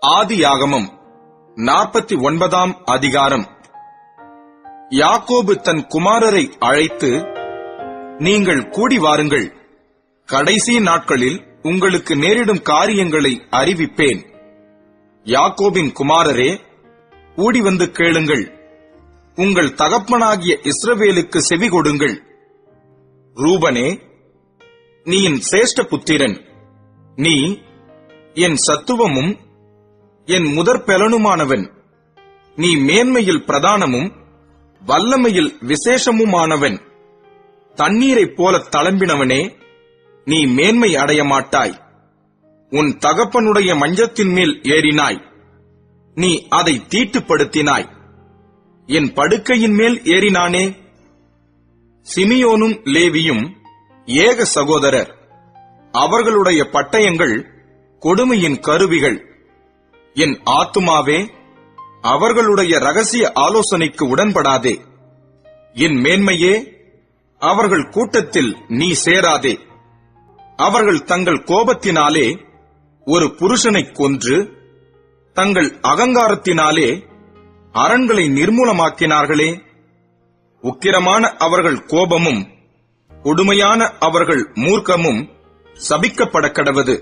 ஆதியாகமம் 49 அதிகாரம். யாக்கோபு தன் குமாரரை அழைத்து, நீங்கள் கூடி வாருங்கள், கடைசி நாட்களில் உங்களுக்கு நேரிடும் காரியங்களை அறிவிப்பேன். யாக்கோபின் குமாரரே, கூடி வந்து கேளுங்கள், உங்கள் தகப்பனாகிய இஸ்ரவேலுக்கு செவி கொடுங்கள். ரூபனே, நீ என் சிரேஷ்ட புத்திரன், நீ என் சத்துவமும் என் முதற்பெலனுமானவன். நீ மேன்மையில் பிரதானமும் வல்லமையில் விசேஷமுமானவன். தண்ணீரைப் போல தளம்பினவனே, நீ மேன்மை அடைய மாட்டாய். உன் தகப்பனுடைய மஞ்சத்தின் மேல் ஏறினாய், நீ அதை தீட்டுப்படுத்தினாய். என் படுக்கையின் மேல் ஏறினானே. சிமியோனும் லேவியும் ஏக சகோதரர், அவர்களுடைய பட்டயங்கள் கொடுமையின் கருவிகள். என் ஆத்துமாவே, அவர்களுடைய ரகசிய ஆலோசனைக்கு உடன்படாதே. என் மேன்மையே, அவர்கள் கூட்டத்தில் நீ சேராதே. அவர்கள் தங்கள் கோபத்தினாலே ஒரு புருஷனைக் கொன்று, தங்கள் அகங்காரத்தினாலே அரண்களை நிர்மூலமாக்கினார்களே. உக்கிரமான அவர்கள் கோபமும் கொடுமையான அவர்கள் மூர்க்கமும் சபிக்கப்பட கடவது.